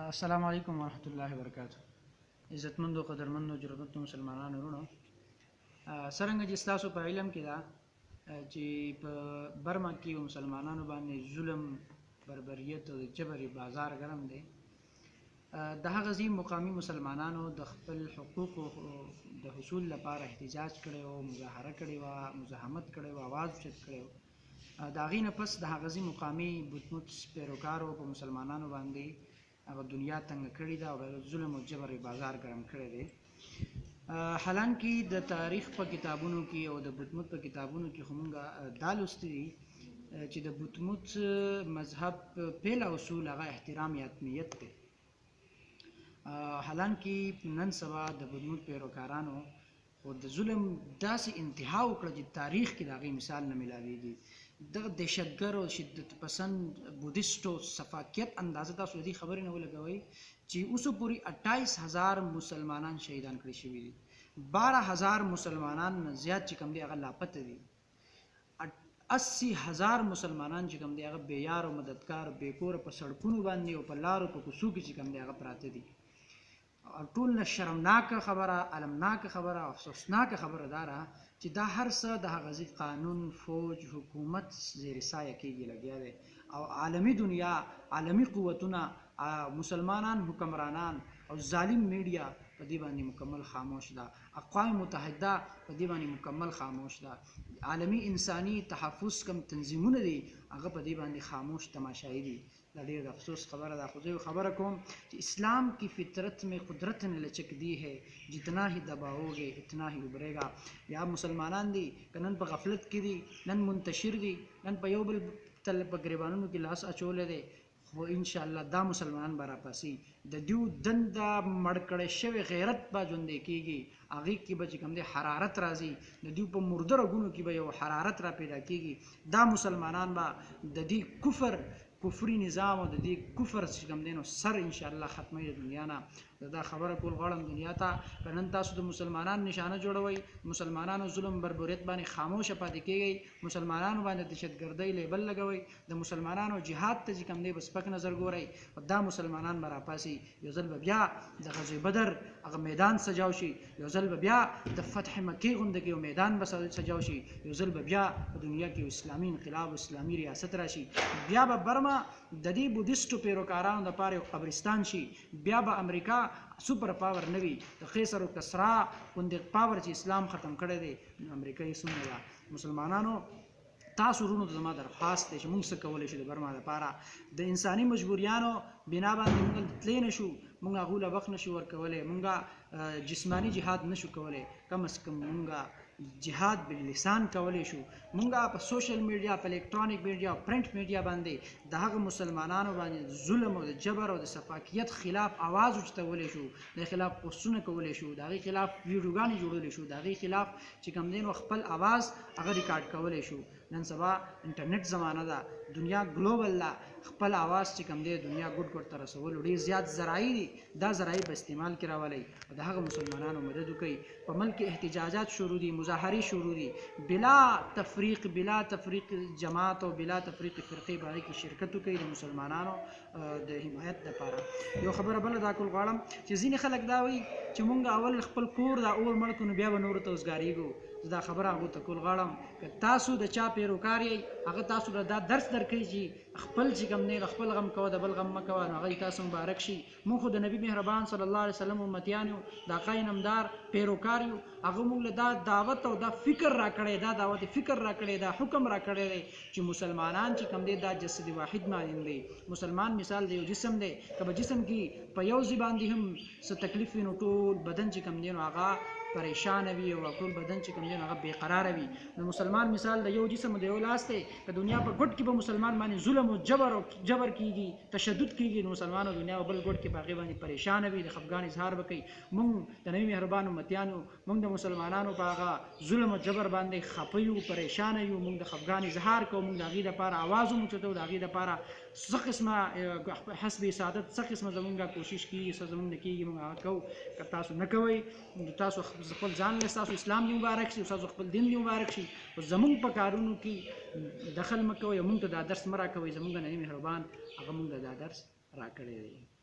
السلام علیکم ورحمۃ اللہ وبرکاتہ. عزتمندو قدرمندو جرأتمندو مسلمانانو ورونو څرنګه چې ستاسو په علم کې دا چې په برما کې مسلمانانو باندې ظلم بربریت او جبري بازار ګرم دی، د هغه ځای مقامي مسلمانانو د خپل حقوقو د حصول لپاره احتجاج کړی او مظاهره کړې وه، مزاحمت کړی و، आवाज اوچت کړی و. د هغې نه پس د هغه ځای مقامي بتمت پیروکارو په مسلمانانو باندې هغه دنیا تنګه کړې ده او ظلم او جبر بازار ګرم کړی دی. حالانکې د تاریخ په کتابونو کې او د بتمت په کتابونو کې خو موږ دا لوستي دي چې د بتمت مذهب پیل اصول هغه احترام یا اتمیت دی. حالانکې نن سبا د بتمت پیروکارانو خو د ظلم داسې انتها وکړه چې تاریخ کې د هغې مثال نه میلاویږي. دغه دهشتګر او شدت پسند بودیسټو صفاقیت اندازه تاسو دې خبرې نه ولګوئ چې اوسه پورې 28,000 مسلمانان شهیدان کړي شوي دي، 12,000 مسلمانان زیات چې کوم دی هغه لاپته دي، 80,000 مسلمانان چې کوم دی هغه بې یار او مددګار بې کوره په سړکونو باندې او په لارو په کوڅو کې چې کوم دی هغه پراته دي. ټول نه شرمناکه خبره، المناکه خبره، افسوسناکه خبره دا ده چې دا هر څه د هغه ځای قانون، فوج، حکومت زیر سایه کېږي لګیا دی او عالمي دنیا، عالمي قوتونه، مسلمانان حکمرانان او ظالم میډیا په دې باندې مکمل خاموش ده. اقوام متحده په دې باندې مکمل خاموش ده. عالمي انساني تحفظ کم تنظیمونه دي هغه په دې باندې خاموش تماشایی دي. دا ډېر د افسوس خبره ده. خو زه خبره کوم چې اسلام کی فطرت میں قدرت نے لچک دی ہے، جتنا ہی دباؤ گے اتنا ہی ابھرے گا. یا مسلمانان دي که نن په غفلت کې دي، نن منتشر دي، نن په یو بل تل په ګریبانونو کې لاس اچولی دی، خو انشاءالله دا مسلمانان به راپاسي. د دیو دنده مړ کړی شوی غیرت به ژوندی کېږي، هغې کې به چې کوم دی حرارت راځي، د دیو په مرده رګونو کې به یو حرارت را پیدا کېږي. دا مسلمانان به د دې کفري نظام او د دې کفر چې کوم دی نو سر انشاءالله ختموي د دنیا نه. دا خبره کول غواړم دنیا ته که نن تاسو د مسلمانانو نشانه جوړوئ، مسلمانانو ظلم بربریت باندې خاموشه پاتې کېږئ، مسلمانانو باندې دهشتګردۍ لیبل لګوئ، د مسلمانانو جهاد ته چې کوم دی به سپک نظر ګورئ، دا مسلمانان به راپاسي. یو ځل به بیا د غزوې بدر هغه میدان سجاو شي، یو ځل به بیا د فتح مکې غوندې یو میدان به سجاو شي، یو ځل به بیا په دنیا کې اسلامي انقلاب او اسلامي ریاست راشي. بیا به برما د دې بودیسټو پیروکارانو دپاره یو قبرستان شي، بیا به امریکا سوپر پاور نه وي. د قیصر و کسرا غوندې پاور چې اسلام ختم کړی دی، امریکا یې څومره ده. مسلمانانو تاسو ورونو ته زما درخواست دی چې موږ څه کولی شو د برما لپاره. د انساني مجبوریانو بنا باندې موږ تللی نه شو، موږ هغو له وخت نه شو ورکولی، موږ جسماني جهاد نه شو کولی، کم از کم موږ جهاد باللسان کولی شو. موږ په سوشل میډیا، په الکترونیک میډیا او پرنټ میډیا باندې د هغه مسلمانانو باندې ظلم او د جبر او د سفاکیت خلاف آواز اوچتولی شو، د هغې خلاف پوسټونه کولی شو، د هغې خلاف ویډیوګانې جوړولی شو، د هغې خلاف چې کوم دی نو خپل آواز هغه ریکارډ کولی شو. نن سبا انټرنیټ زمانه ده، دنیا ګلوبل ده، خپل آواز چې کوم دی دنیا ګوټ ګوټ ته رسولو ډېر زیات ذرایع دي. دا ذرایع په استعمال کې راولئ او د هغه مسلمانانو مدد وکړئ. په ملک کې احتجاجات شروع دي، مظاهرې شروع دي، بلا تفریق، بلا تفریق جماعت او بلا تفریق فرقې په هغې کې شرکت وکړئ د مسلمانانو د حمایت لپاره. یو خبره بله دا کول غواړم چې ځینې خلک دا وایي چې مونږ اول خپل کور دا اور مړ کړو نو بیا به نورو ته وزګارېږو. زه دا خبره هغو ته کول غواړم که تاسو د چا پیروکار یئ، هغه تاسو له دا درس درکوي چې خپل چې کوم دی خپل غم کوه، د بل غم مه کوه، نو هغه تاسو مبارک شي. مونږ خو د نبي مهربان صلی الله علیه وسلم امتیان یو، د آقای نامدار پیروکار یو. هغه مونږ له دا دعوت او دا فکر راکړی، دا دعوت فکر راکړی، دا حکم راکړی دی چې مسلمانان چې کوم دی دا جسد واحد مانند دی. مسلمان مثال د یو جسم دی، که په جسم کې په یو ځای باندې هم څه تکلیف وي نو ټول بدن چې کوم دی نو هغه پریشان وي او ټول بدن چې کوم دی هغه بې قراره وي. د مسلمان مثال د یو جسم د یو لاس دی. که دنیا په ګوټ کې به مسلمان باندې ظلم او جبر کېږي، تشدد کېږي، نو مسلمان دنیا په بل ګوټ کې په هغې باندې پریشان وي، د خفګان اظهار به کوي. موږ د نبي مهربان امتیان یو، موږ د مسلمانانو په هغه ظلم او جبر باندې خفه یو، پریشانه یو، موږ د خفګان اظهار کوو، موږ د هغې دپاره آواز هم اوچتوو، د هغې دپاره څه قسمه حسب سعادت، څه قسمه زمونږ کوشش کېږي، څه زمونږ نه کېږي، موږ هغه کوو. که تاسو نه کوئ نو تاسو خپل ځان له ستاسو اسلام دې مبارک شي، ستاسو خپل دین دې مبارک شي، خو زمونږ په کارونو کې دخل مه کوئ او موږ ته دا درس مه راکوئ. زمونږ نبي مهربان هغه موږ ته دا درس راکړی دی.